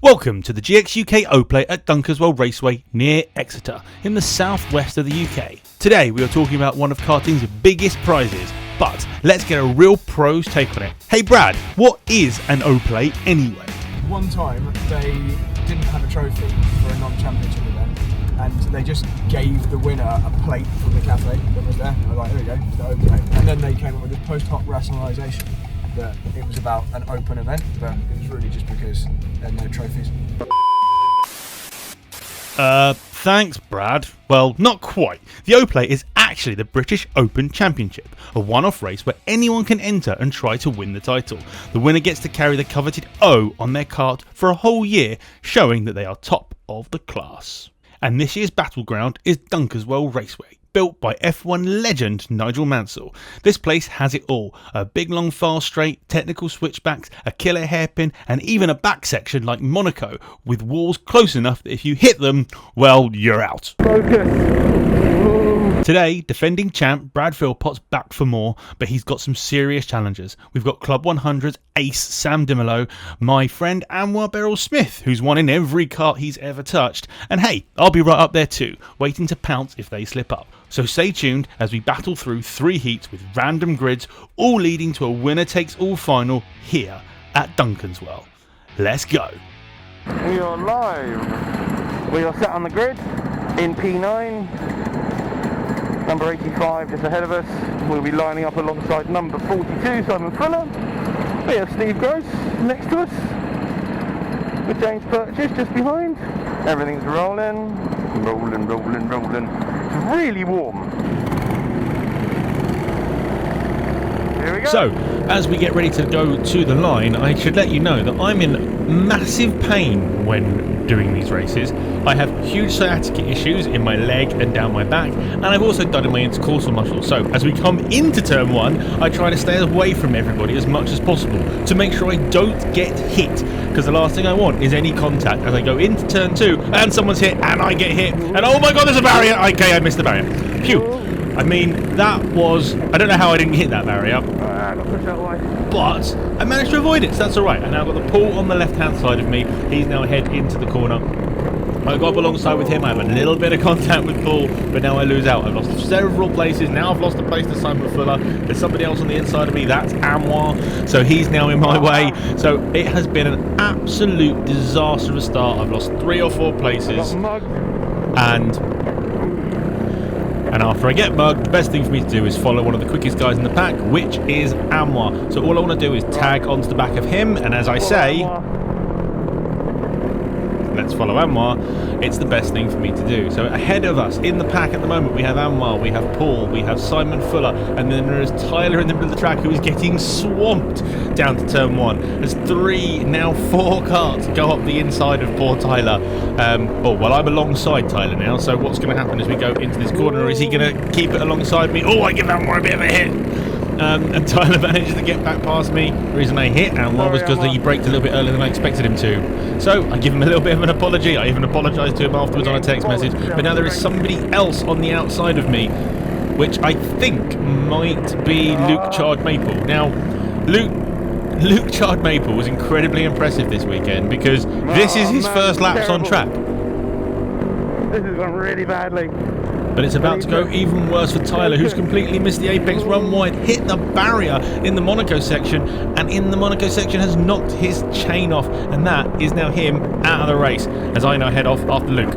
Welcome to the GX UK O-Play at Dunkeswell Raceway near Exeter in the southwest of the UK. Today we are talking about one of karting's biggest prizes, but let's get a real pro's take on it. Hey Brad, what is an O-Play anyway? One time they didn't have a trophy for a non-championship event and they just gave the winner a plate from the cafe that was there. I was like, here we go, it's the O-Play. And then they came up with this post hoc rationalisation that it was about an open event, but it was really just because they had no trophies. Thanks Brad. Well, not quite. The O-Play is actually the British Open Championship, a one-off race where anyone can enter and try to win the title. The winner gets to carry the coveted O on their kart for a whole year, showing that they are top of the class. And this year's battleground is Dunkeswell Raceway, built by F1 legend Nigel Mansell. This place has it all: a big long file straight, technical switchbacks, a killer hairpin, and even a back section like Monaco, with walls close enough that if you hit them, well, you're out. Today, defending champ Brad Philpot's back for more, but he's got some serious challenges. We've got Club 100's ace Sam Dimelow, my friend Anwar Beryl Smith, who's won in every kart he's ever touched, and hey, I'll be right up there too, waiting to pounce if they slip up. So stay tuned as we battle through 3 heats with random grids, all leading to a winner-takes-all final here at Dunkeswell. Let's go. We are live. We are sat on the grid in P9. Number 85 just ahead of us. We'll be lining up alongside number 42, Simon Fuller. We have Steve Gross next to us, with James Purchase just behind. Everything's rolling. It's really warm. Here we go. So, as we get ready to go to the line, I should let you know that I'm in massive pain when doing these races. I have huge sciatica issues in my leg and down my back, and I've also done in my intercostal muscle. So, as we come into turn 1, I try to stay away from everybody as much as possible to make sure I don't get hit, because the last thing I want is any contact as I go into turn 2 and someone's hit and I get hit, and oh my god, there's a barrier! Okay, I missed the barrier. Phew. I mean, that was... I don't know how I didn't hit that barrier, I got pushed out of the way. but I managed to avoid it, so that's alright. And now I've got the Paul on the left-hand side of me. He's now ahead into the corner. I got up alongside with him. I have a little bit of contact with Paul, but now I lose out. I've lost several places. Now I've lost a place to Simon Fuller. There's somebody else on the inside of me. That's Anwar. So he's now in my way. So it has been an absolute disastrous start. I've lost 3 or 4 places. And after I get mugged, the best thing for me to do is follow one of the quickest guys in the pack, which is Anwar. So all I want to do is tag onto the back of him, and as I say, let's follow Anwar. It's the best thing for me to do. So ahead of us in the pack at the moment, we have Anwar, we have Paul, we have Simon Fuller, and then there is Tyler in the middle of the track who is getting swamped down to turn 1. There's 3, now 4 karts go up the inside of poor Tyler. Well, I'm alongside Tyler now, so what's going to happen as we go into this corner? Is he going to keep it alongside me? Oh, I give Anwar a bit of a hit. And Tyler manages to get back past me. The reason I hit Anwar was because he braked a little bit earlier than I expected him to. So I give him a little bit of an apology. I even apologised to him afterwards on a text message. But now there is somebody else on the outside of me, which I think might be Luke Chard Maple. Now, Luke Chard Maple was incredibly impressive this weekend because this is his first laps on track. This has gone really badly. But it's about to go even worse for Tyler, who's completely missed the apex, run wide, hit the barrier in the Monaco section, and in the Monaco section has knocked his chain off, and that is now him out of the race, as I now head off after Luke.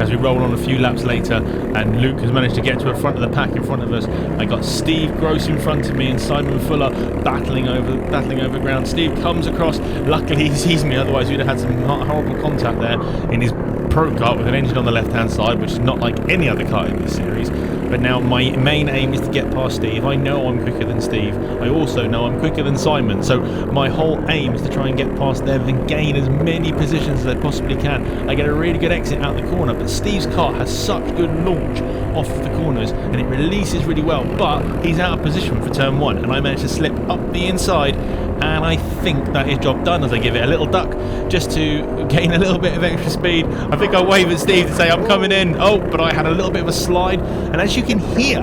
As we roll on a few laps later, and Luke has managed to get to the front of the pack in front of us. I got Steve Gross in front of me and Simon Fuller battling over ground. Steve comes across. Luckily he sees me, otherwise we'd have had some horrible contact there in his pro kart with an engine on the left-hand side, which is not like any other kart in this series. But now my main aim is to get past Steve. I know I'm quicker than Steve. I also know I'm quicker than Simon. So my whole aim is to try and get past them and gain as many positions as I possibly can. I get a really good exit out the corner, but Steve's kart has such good launch off of the corners and it releases really well, but he's out of position for turn 1 and I managed to slip up the inside, and I think that is job done as I give it a little duck just to gain a little bit of extra speed. I think I wave at Steve to say I'm coming in. Oh, but I had a little bit of a slide, and as you can hear,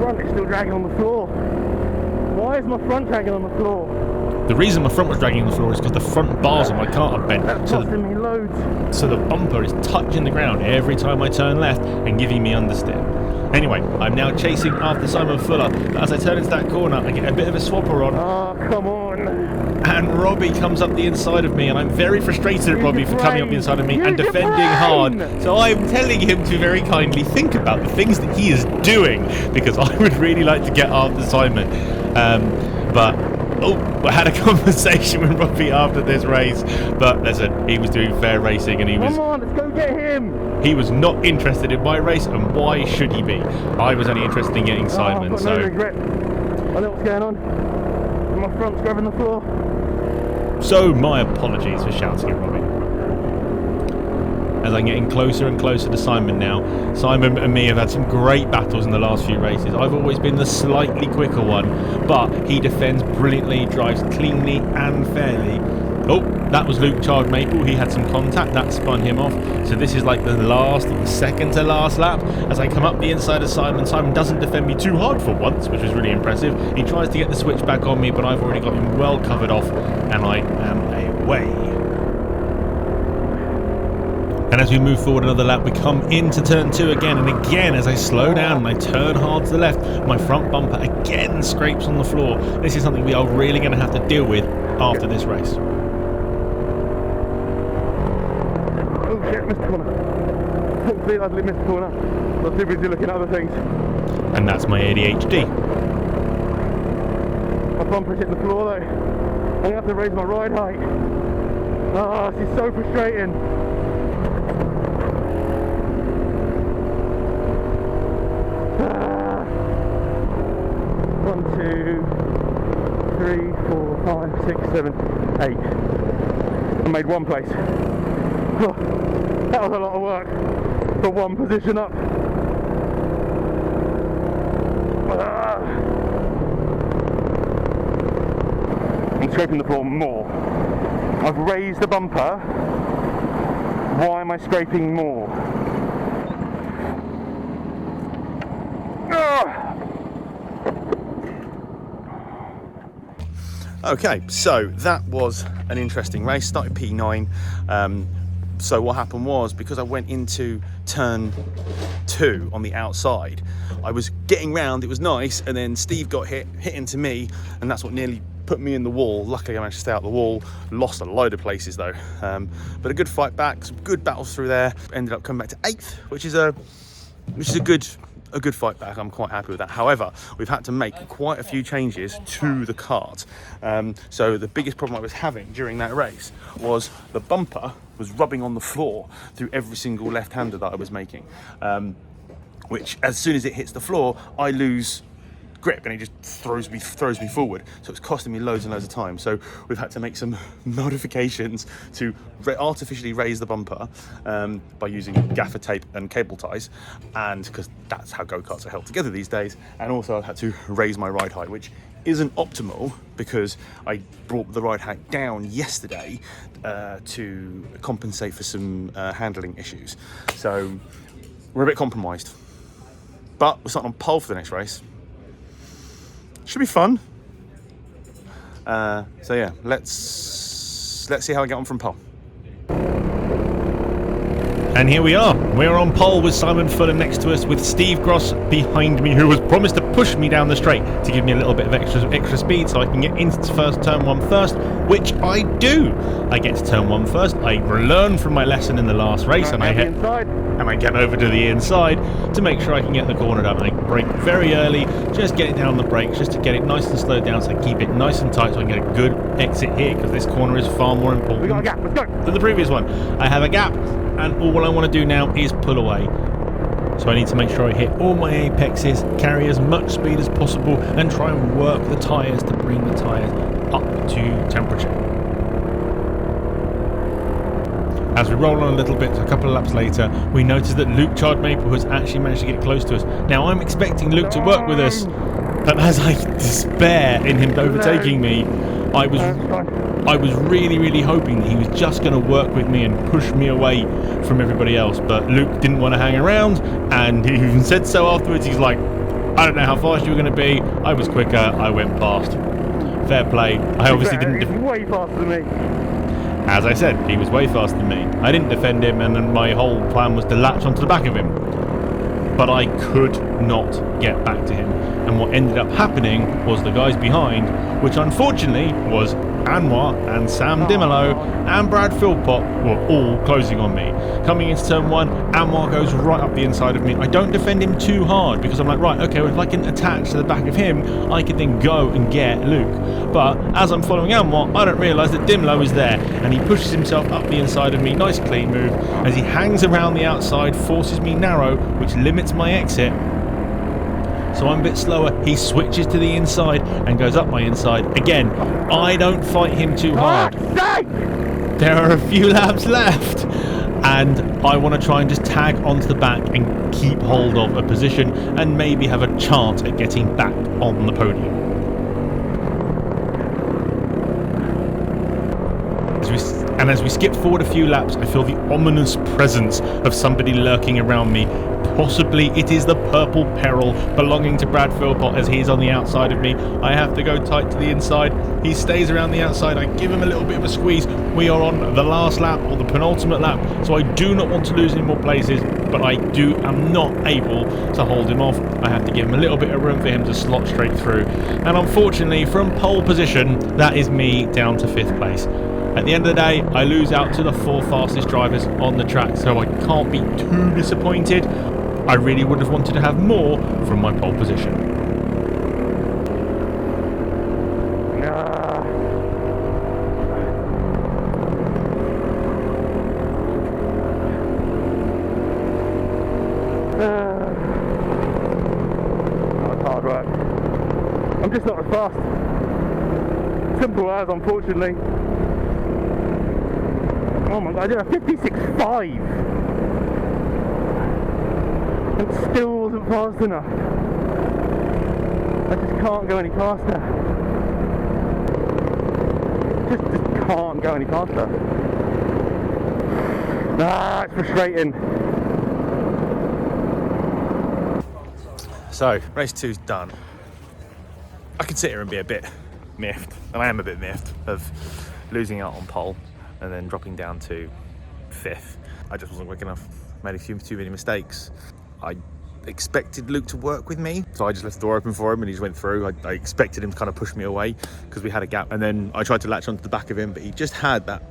Front is still dragging on the floor. Why is my front dragging on the floor? The reason my front was dragging on the floor is because the front bars on my cart are bent. That's costing me loads. So the bumper is touching the ground every time I turn left and giving me understeer. Anyway, I'm now chasing after Simon Fuller. As I turn into that corner, I get a bit of a swapper on. Oh, come on. And Robbie comes up the inside of me, and I'm very frustrated at Robbie for coming up the inside of me and defending hard. So I'm telling him to very kindly think about the things that he is doing, because I would really like to get after Simon. I had a conversation with Robbie after this race, but listen, he was doing fair racing, and Come on, let's go get him. he was not interested in my race, and why should he be? I was only interested in getting Simon. I've got no regret. I know what's going on. My front's grabbing the floor. So my apologies for shouting at Robbie. As I'm getting closer and closer to Simon now, Simon and me have had some great battles in the last few races. I've always been the slightly quicker one, but he defends brilliantly, drives cleanly and fairly. Oh, that was Luke Chard Maple. He had some contact, that spun him off. So this is like the second to last lap. As I come up the inside of Simon, Simon doesn't defend me too hard for once, which was really impressive. He tries to get the switch back on me, but I've already got him well covered off, and I am away. And as we move forward another lap, we come into turn 2 again, and again as I slow down and I turn hard to the left, my front bumper again scrapes on the floor. This is something we are really going to have to deal with after this race. Oh shit, missed the corner. Completely missed the corner. I was too busy looking at other things. And that's my ADHD. My bumper's hit the floor though. I'm going to have to raise my ride height. Oh, this is so frustrating. One, two, three, 4, 5, 6, 7, 8. I made one place. Oh, that was a lot of work for one position up. I'm scraping the floor more. I've raised the bumper. Why am I scraping more? Okay, so that was an interesting race. Started P9. So what happened was, because I went into turn 2 on the outside, I was getting round, it was nice, and then Steve got hit into me, and that's what nearly put me in the wall. Luckily I managed to stay out the wall. Lost a load of places though, but a good fight back, some good battles through there. Ended up coming back to 8th, which is a good fight back. I'm quite happy with that. However, we've had to make quite a few changes to the kart. So the biggest problem I was having during that race was the bumper was rubbing on the floor through every single left-hander that I was making, which as soon as it hits the floor, I lose grip and it just throws me forward. So it's costing me loads and loads of time. So we've had to make some modifications to artificially raise the bumper by using gaffer tape and cable ties, and because that's how go-karts are held together these days. And also I've had to raise my ride height, which isn't optimal because I brought the ride height down yesterday to compensate for some handling issues. So we're a bit compromised, but we're starting on pole for the next race. Should be fun. So yeah, let's see how I get on from pole. And here we are. We're on pole with Simon Fuller next to us, with Steve Gross behind me, who has promised to push me down the straight to give me a little bit of extra speed so I can get into turn 1 first, which I do. I get to turn 1 first. I learn from my lesson in the last race, and I get over to the inside to make sure I can get the corner down. I brake very early, just get it down on the brakes, just to get it nice and slowed down, so I keep it nice and tight so I can get a good exit here, because this corner is far more important We got a gap, let's go. than the previous one. I have a gap, and all I want to do now is pull away. So I need to make sure I hit all my apexes, carry as much speed as possible, and try and work the tyres to bring the tyres up to temperature. As we roll on a little bit, a couple of laps later, we notice that Luke Chard Maple has actually managed to get close to us. Now I'm expecting Luke to work with us, but as I despair in him overtaking me, I was really hoping that he was just going to work with me and push me away from everybody else, but Luke didn't want to hang around, and he even said so afterwards. He's like, I don't know how fast you were going to be. I was quicker. I went past. Fair play. I obviously didn't. He's way faster than me. As I said, he was way faster than me. I didn't defend him, and then my whole plan was to latch onto the back of him. But I could not get back to him. And what ended up happening was the guys behind, which unfortunately was Anwar and Sam Dimelow and Brad Philpot, were all closing on me. Coming into turn 1, Anwar goes right up the inside of me. I don't defend him too hard because I'm like, right, okay, well, if I can attach to the back of him, I can then go and get Luke. But as I'm following Anwar, I don't realise that Dimelow is there, and he pushes himself up the inside of me. Nice clean move. As he hangs around the outside, forces me narrow, which limits my exit. So I'm a bit slower. He switches to the inside and goes up my inside. Again, I don't fight him too hard. There are a few laps left, and I want to try and just tag onto the back and keep hold of a position and maybe have a chance at getting back on the podium. As we skip forward a few laps, I feel the ominous presence of somebody lurking around me. Possibly it is the purple peril belonging to Brad Philpot as he's on the outside of me. I have to go tight to the inside. He stays around the outside. I give him a little bit of a squeeze. We are on the last lap, or the penultimate lap, so I do not want to lose any more places, but I'm not able to hold him off. I have to give him a little bit of room for him to slot straight through. And unfortunately, from pole position, that is me down to 5th place. At the end of the day, I lose out to the 4 fastest drivers on the track, so I can't be too disappointed. I really would have wanted to have more from my pole position. That's hard work. I'm just not as fast. Simple as, unfortunately. Oh my god, I did a 56.5 and still wasn't fast enough. I just can't go any faster. Just can't go any faster. It's frustrating. So, race 2's done. I could sit here and be a bit miffed, and I am a bit miffed of losing out on pole and then dropping down to 5th. I just wasn't quick enough, made a few too many mistakes. I expected Luke to work with me, so I just left the door open for him and he just went through. I expected him to kind of push me away because we had a gap, and then I tried to latch onto the back of him, but he just had that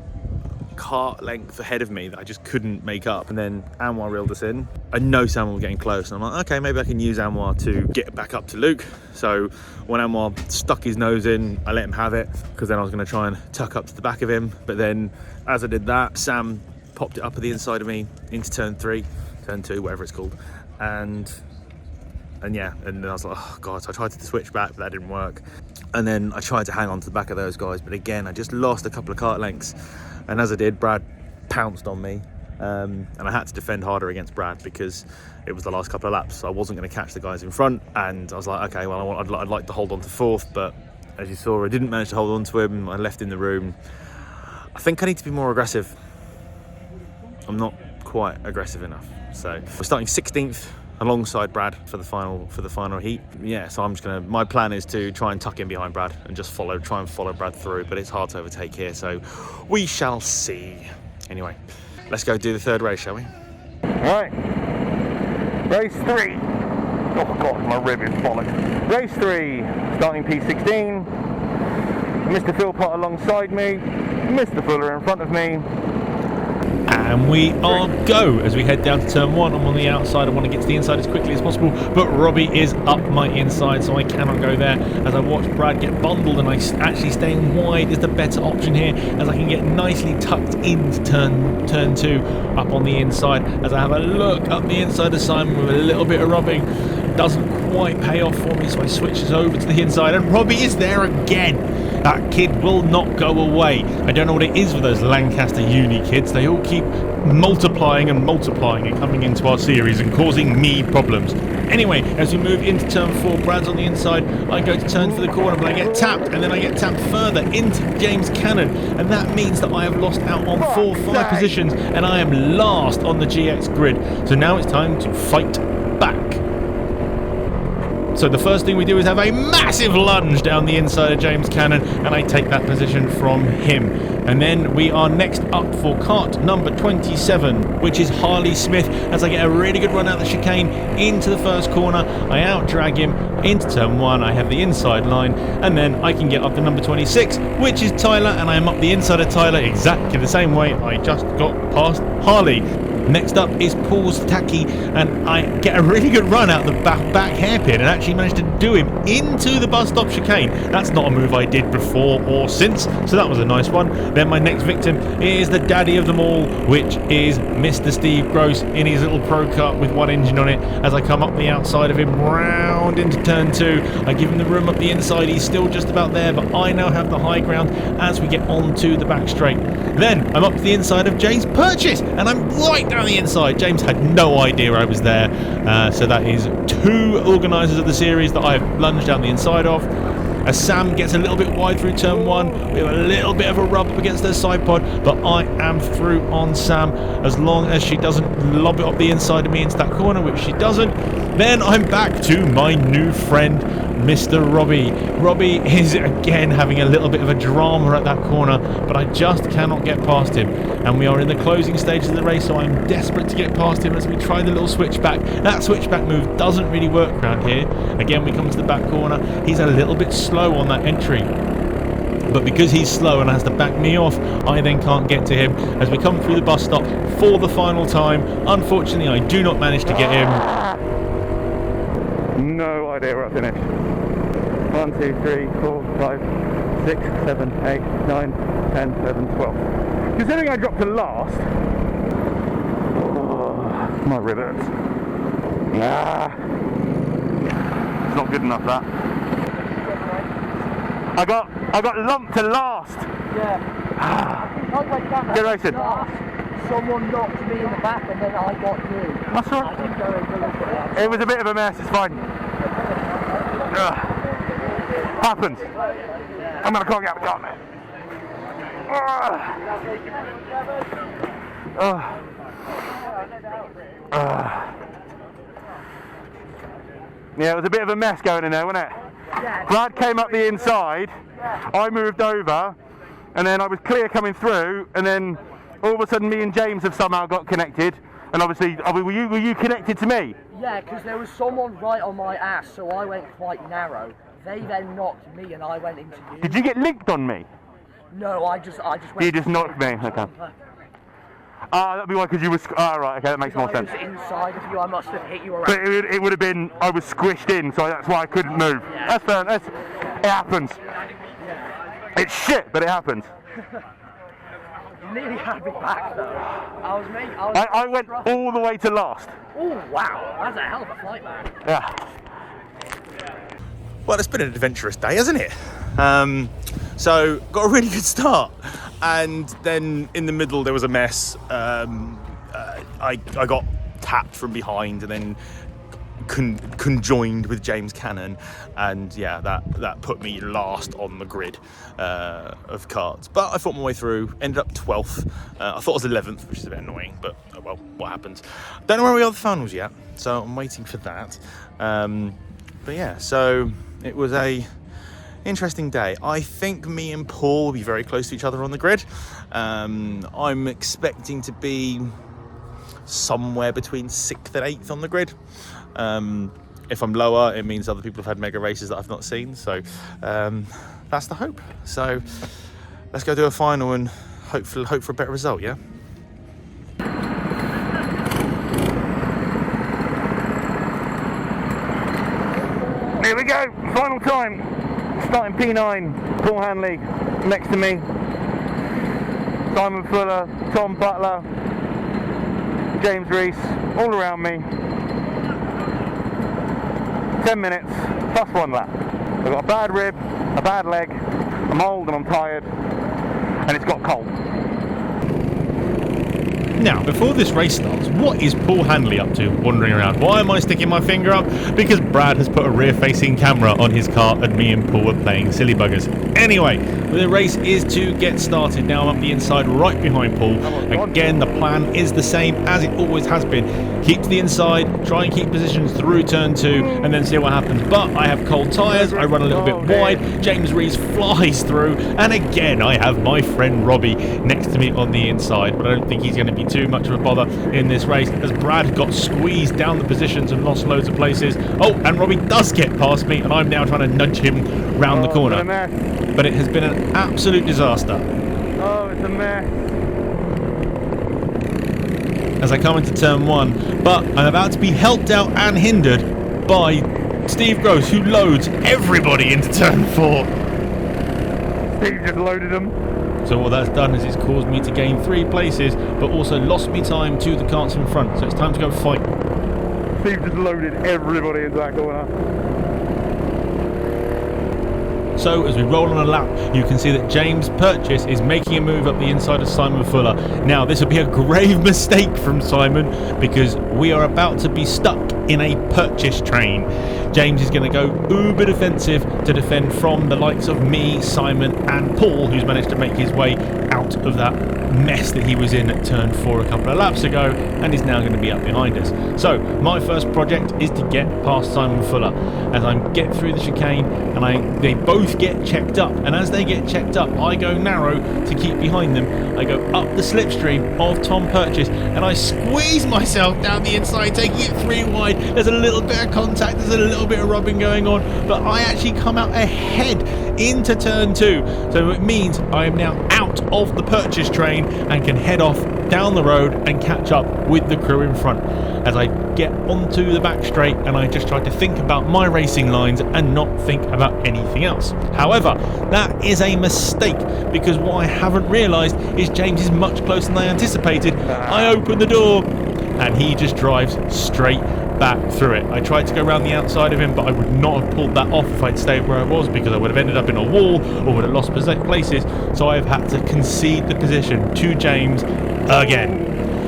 Kart length ahead of me that I just couldn't make up. And then Anwar reeled us in. I know Sam was getting close, and I'm like, okay, maybe I can use Anwar to get back up to Luke. So when Anwar stuck his nose in, I let him have it because then I was going to try and tuck up to the back of him. But then as I did that, Sam popped it up at the inside of me into turn 3, turn 2, whatever it's called, and yeah, and then I was like, oh god. So I tried to switch back, but that didn't work. And then I tried to hang on to the back of those guys, but again I just lost a couple of kart lengths. And as I did, Brad pounced on me, and I had to defend harder against Brad because it was the last couple of laps. So I wasn't going to catch the guys in front, and I was like, okay, well, I'd like to hold on to 4th, but as you saw, I didn't manage to hold on to him. I left in the room. I think I need to be more aggressive. I'm not quite aggressive enough. So we're starting 16th alongside Brad for the final heat. Yeah, so my plan is to try and tuck in behind Brad and just try and follow Brad through, but it's hard to overtake here, so we shall see. Anyway, let's go do the 3rd race, shall we? Right, race 3. Oh god, my rib is bollocks. Race 3, starting P16. Mr. Philpot alongside me, Mr. Fuller in front of me. And we are go as we head down to turn 1. I'm on the outside. I want to get to the inside as quickly as possible, but Robbie is up my inside, so I cannot go there. As I watch Brad get bundled, and actually staying wide is the better option here, as I can get nicely tucked into turn 2 up on the inside. As I have a look up the inside of Simon with a little bit of robbing, doesn't quite pay off for me, so I switches over to the inside, and Robbie is there again. That kid will not go away. I don't know what it is with those Lancaster uni kids. They all keep multiplying and coming into our series and causing me problems. Anyway, as we move into turn 4, Brad's on the inside. I go to turn for the corner, but I get tapped, and then I get tapped further into James Cannon, and that means that I have lost out on 4-5 positions, and I am last on the GX grid. So now it's time to fight back. So So the first thing we do is have a massive lunge down the inside of James Cannon, and I take that position from him. And then we are next up for kart number 27, which is Harley Smith, as I get a really good run out the chicane into the first corner. I out-drag him into turn 1, I have the inside line, and then I can get up to number 26, which is Tyler, and I am up the inside of Tyler exactly the same way I just got past Harley. Next up is Paul's Taki, and I get a really good run out the back hairpin and actually managed to do him into the bus stop chicane. That's not a move I did before or since, so that was a nice one. Then my next victim is the daddy of them all, which is Mr. Steve Gross in his little Pro Kart with one engine on it. As I come up the outside of him, round into turn 2, I give him the room up the inside. He's still just about there, but I now have the high ground as we get onto the back straight. Then I'm up to the inside of James Purchase, and I'm right down the inside. James had no idea I was there, so that is 2 organisers of the series that I have lunged down the inside of. As Sam gets a little bit wide through turn 1, we have a little bit of a rub up against their side pod, but I am through on Sam as long as she doesn't lob it up the inside of me into that corner, which she doesn't. Then I'm back to my new friend, Mr. Robbie. Robbie is again having a little bit of a drama at that corner, but I just cannot get past him. And we are in the closing stages of the race, so I'm desperate to get past him as we try the little switchback. That switchback move doesn't really work around here. Again, we come to the back corner. He's a little bit slow on that entry, but because he's slow and has to back me off, I then can't get to him as we come through the bus stop for the final time. Unfortunately, I do not manage to get him. No idea where I finished. 1, 2, 3, 4, 5, 6, 7, 8, 9, 10, 11, 12. Considering I dropped to last, my rivets. It's not good enough, that. I got lumped to last. Yeah. Good racing. Someone knocked me in the back and then I got you. That's all right. I didn't go over the It was a bit of a mess, it's fine. Happens. I'm gonna clog out the car now. Yeah, it was a bit of a mess going in there, wasn't it? Yeah. Brad came up the inside, I moved over, and then I was clear coming through, and then all of a sudden me and James have somehow got connected, and obviously, were you connected to me? Yeah, because there was someone right on my ass, so I went quite narrow. They then knocked me and I went into you. Did you get linked on me? No, I just went. You just knocked me, okay. That'd be why, because you were... right, okay, that makes more sense. I was inside of you, I must have hit you around. But it would have been, I was squished in, so that's why I couldn't move. Yeah. That's fair, it happens. It's shit, but it happens. You nearly had me back though. I went all the way to last. Oh wow, that's a hell of a flight, man. Yeah. Well, it's been an adventurous day, hasn't it? So, got a really good start. And then in the middle, there was a mess. I got tapped from behind and then conjoined with James Cannon. And yeah, that put me last on the grid of karts. But I fought my way through, ended up 12th. I thought I was 11th, which is a bit annoying, but oh well, what happens? Don't know where we are at the finals yet, so I'm waiting for that. But yeah, so it was a interesting day. I think me and Paul will be very close to each other on the grid. I'm expecting to be somewhere between 6th and 8th on the grid. If I'm lower, it means other people have had mega races that I've not seen. So that's the hope. So let's go do a final and hope for a better result, yeah? Here we go, final time. Starting P9, Paul Hanley next to me. Simon Fuller, Tom Butler, James Reese, all around me. 10 minutes, plus 1 lap. I've got a bad rib, a bad leg, I'm old and I'm tired, and it's got cold. Now, before this race starts, what is Paul Hanley up to wandering around? Why am I sticking my finger up? Because Brad has put a rear-facing camera on his car and me and Paul are playing silly buggers. Anyway, the race is to get started. Now I'm up the inside right behind Paul. Again, the plan is the same as it always has been. keep to the inside, try and keep positions through turn 2, and then see what happens. But I have cold tyres, I run a little bit wide, James Rees flies through, and again I have my friend Robbie next to me on the inside, but I don't think he's going to be too much of a bother in this race, as Brad got squeezed down the positions and lost loads of places. Oh, and Robbie does get past me, and I'm now trying to nudge him round the corner. But it has been an absolute disaster. Oh, it's a mess. As I come into turn 1, but I'm about to be helped out and hindered by Steve Gross, who loads everybody into turn 4. Steve just loaded them. So what that's done is it's caused me to gain 3 places, but also lost me time to the karts in front. So it's time to go fight. Steve just loaded everybody into that corner. So as we roll on a lap, you can see that James Purchase is making a move up the inside of Simon Fuller. Now this will be a grave mistake from Simon, because we are about to be stuck in a purchase train. James is going to go uber defensive to defend from the likes of me, Simon and Paul, who's managed to make his way out of that mess that he was in at turn 4 a couple of laps ago, and is now going to be up behind us. So my first project is to get past Simon Fuller. As I get through the chicane, and they both get checked up, and as they get checked up, I go narrow to keep behind them. I go up the slipstream of Tom Purchase, and I squeeze myself down the inside, taking it 3 wide. There's a little bit of contact, there's a little bit of rubbing going on, but I actually come out ahead into turn 2, so it means I am now out of the purchase train and can head off down the road and catch up with the crew in front. As I get onto the back straight, and I just try to think about my racing lines and not think about anything else. However, that is a mistake, because what I haven't realised is James is much closer than I anticipated. I open the door and he just drives straight back through it. I tried to go around the outside of him, but I would not have pulled that off if I'd stayed where I was, because I would have ended up in a wall or would have lost places. So I've had to concede the position to James again.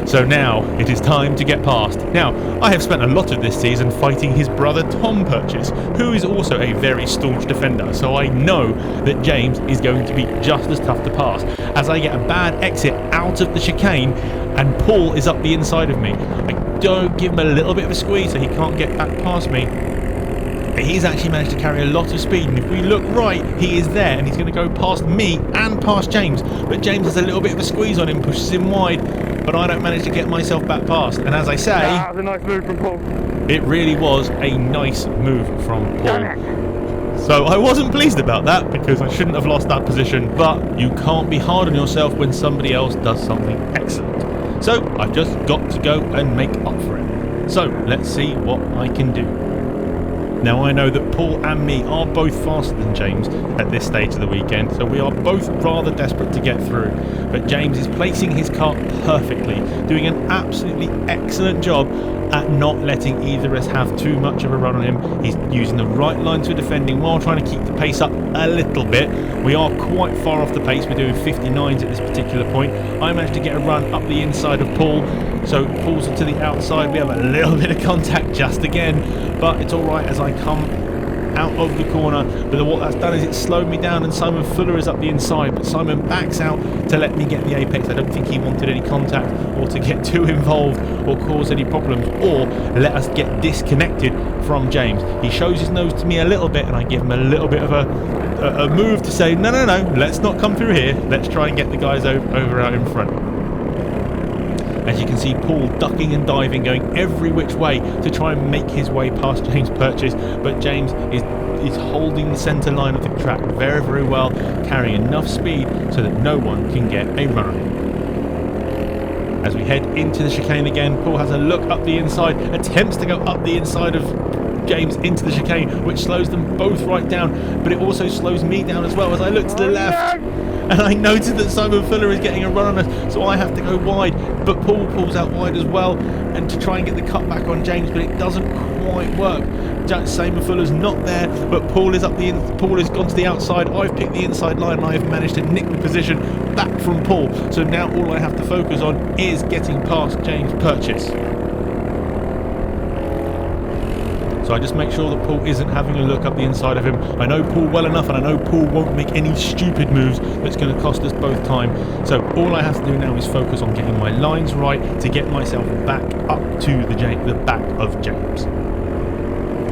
So now it is time to get past. Now, I have spent a lot of this season fighting his brother Tom Purchase, who is also a very staunch defender, so I know that James is going to be just as tough to pass. As I get a bad exit out of the chicane, and Paul is up the inside of me, I don't give him a little bit of a squeeze so he can't get back past me. But he's actually managed to carry a lot of speed, and if we look right, he is there, and he's going to go past me and past James. But James has a little bit of a squeeze on him, pushes him wide, but I don't manage to get myself back past. And as I say, that was a nice move from Paul. It really was a nice move from Paul. So I wasn't pleased about that, because I shouldn't have lost that position, but you can't be hard on yourself when somebody else does something excellent. So I've just got to go and make up for it. So let's see what I can do. Now I know that Paul and me are both faster than James at this stage of the weekend, so we are both rather desperate to get through. But James is placing his kart perfectly, doing an absolutely excellent job at not letting either of us have too much of a run on him. He's using the right lines for defending while trying to keep the pace up a little bit. We are quite far off the pace, we're doing 59s at this particular point. I managed to get a run up the inside of Paul, so Paul's to the outside. We have a little bit of contact just again, but it's alright as I come out of the corner. But what that's done is it's slowed me down, and Simon Fuller is up the inside, but Simon backs out to let me get the apex. I don't think he wanted any contact or to get too involved or cause any problems or let us get disconnected from James. He shows his nose to me a little bit, and I give him a little bit of a move to say no, let's not come through here, let's try and get the guys over out in front. As you can see, Paul ducking and diving, going every which way to try and make his way past James Purchase, but James is holding the centre line of the track very, very well, carrying enough speed so that no one can get a run on him. As we head into the chicane again, Paul has a look up the inside, attempts to go up the inside of James into the chicane, which slows them both right down, but it also slows me down as well as I look to the left. And I noted that Simon Fuller is getting a run on us, so I have to go wide, but Paul pulls out wide as well, and to try and get the cut back on James, but it doesn't quite work. Simon Fuller's not there, but Paul has gone to the outside. I've picked the inside line, and I have managed to nick the position back from Paul, so now all I have to focus on is getting past James Purchase. So I just make sure that Paul isn't having a look up the inside of him. I know Paul well enough, and I know Paul won't make any stupid moves that's going to cost us both time. So all I have to do now is focus on getting my lines right to get myself back up to the back of James.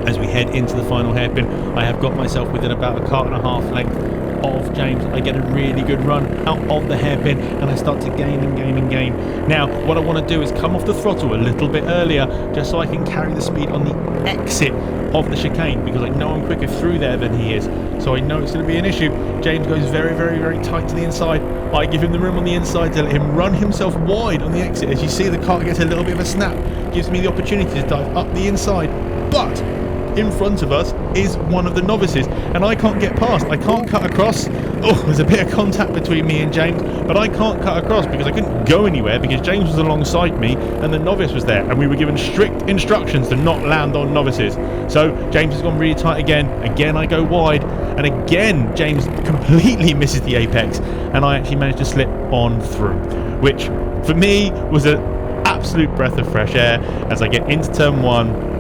As we head into the final hairpin, I have got myself within about a kart and a half length of James. I get a really good run out of the hairpin and I start to gain and gain and gain. Now what I want to do is come off the throttle a little bit earlier just so I can carry the speed on the exit of the chicane, because I know I'm quicker through there than he is, so I know it's going to be an issue. James goes very, very, very tight to the inside. I give him the room on the inside to let him run himself wide on the exit. As you see, the car gets a little bit of a snap, gives me the opportunity to dive up the inside, but in front of us is one of the novices and I can't get past. I can't cut across. Oh, there's a bit of contact between me and James, but I can't cut across because I couldn't go anywhere because James was alongside me and the novice was there, and we were given strict instructions to not land on novices. So James has gone really tight again. Again I go wide, and again James completely misses the apex, and I actually managed to slip on through, which for me was an absolute breath of fresh air as I get into turn 1.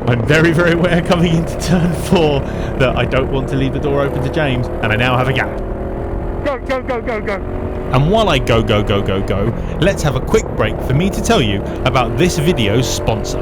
I'm very, very aware coming into turn 4 that I don't want to leave the door open to James, and I now have a gap. Go, go, go, go, go. And while I go, let's have a quick break for me to tell you about this video's sponsor.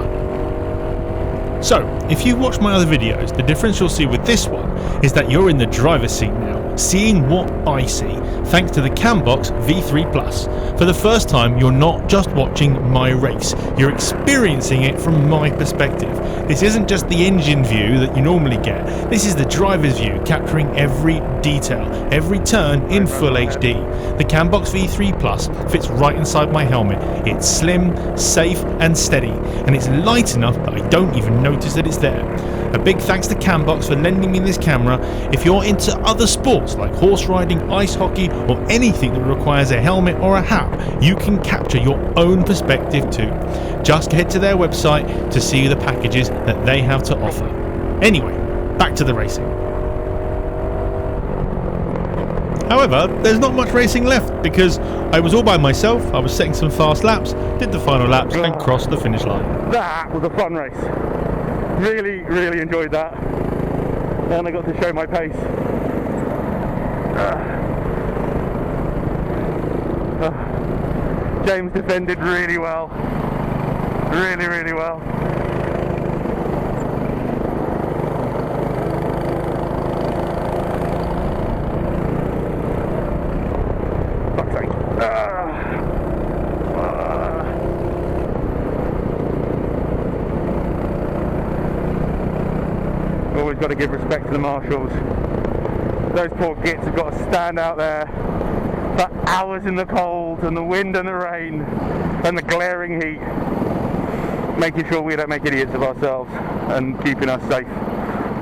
So, if you've watched my other videos, the difference you'll see with this one is that you're in the driver's seat now, seeing what I see, thanks to the Cambox V3 Plus. For the first time, you're not just watching my race, you're experiencing it from my perspective. This isn't just the engine view that you normally get, this is the driver's view, capturing every detail, every turn in full HD. The Cambox V3 Plus fits right inside my helmet. It's slim, safe and steady, and it's light enough that I don't even notice that it's there. A big thanks to Cambox for lending me this camera. If you're into other sports like horse riding, ice hockey or anything that requires a helmet or a hat, you can capture your own perspective too. Just head to their website to see the packages that they have to offer. Anyway, back to the racing. However, there's not much racing left because I was all by myself. I was setting some fast laps, did the final laps and crossed the finish line. That was a fun race. Really, really enjoyed that. And I got to show my pace. James defended really well. Really, really well. Fuck's sake. Always got to give respect to the marshals. Those poor gits have got to stand out there for hours in the cold and the wind and the rain and the glaring heat, making sure we don't make idiots of ourselves and keeping us safe.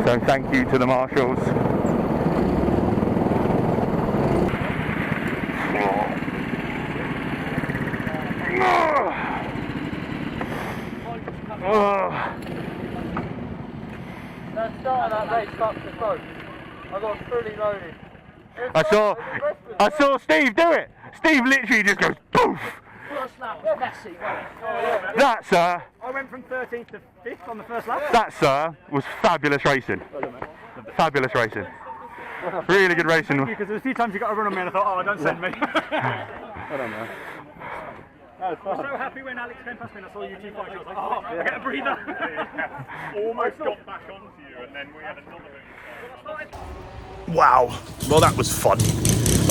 So thank you to the marshals. The start of that race up to front, I got fully loaded. I saw Steve do it. Steve literally just goes poof. First lap was messy, wasn't it? That, sir, I went from 13th to 5th on the first lap. that, sir, was fabulous racing. Fabulous racing. Really good racing. Because there's a few times you got to run on me and I thought, oh, don't send me. I don't know. I was so happy when Alex came past me and I saw you two fighting. I was like, oh, I get a breather. Almost got back onto you, and then we had another move. Wow, well that was fun.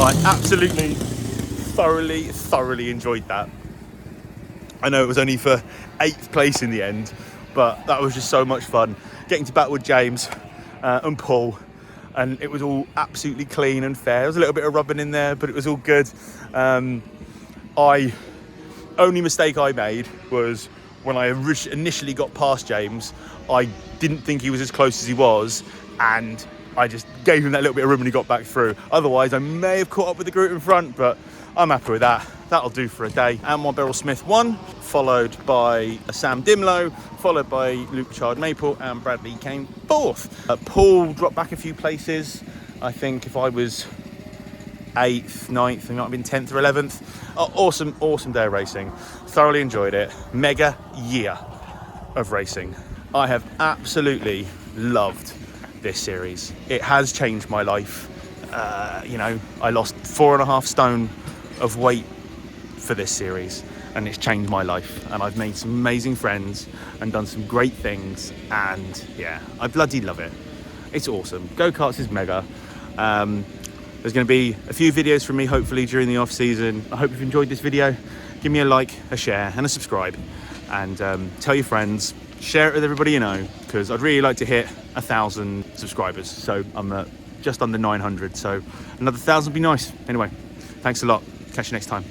I absolutely, thoroughly enjoyed that. I know it was only for 8th place in the end, but that was just so much fun. Getting to battle with James and Paul, and it was all absolutely clean and fair. There was a little bit of rubbing in there, but it was all good. Only mistake I made was when I initially got past James, I didn't think he was as close as he was, and I just gave him that little bit of room and he got back through. Otherwise, I may have caught up with the group in front, but I'm happy with that. That'll do for a day. Anwar Beryl Smith won, followed by Sam Dimelow, followed by Luke Chard Maple, and Bradley came 4th. Paul dropped back a few places. I think if I was 8th, 9th, I might have been 10th or 11th. Awesome day of racing. Thoroughly enjoyed it. Mega year. of racing. I have absolutely loved this series. It has changed my life. You know, I lost 4.5 stone of weight for this series, and it's changed my life, and I've made some amazing friends and done some great things, and yeah, I bloody love it. It's awesome. Go-karts is mega. There's going to be a few videos from me hopefully during the off season. I hope you've enjoyed this video. Give me a like, a share and a subscribe, and tell your friends, share it with everybody you know, because I'd really like to hit 1,000 subscribers. So I'm just under 900, so another 1,000 would be nice. Anyway, thanks a lot. Catch you next time.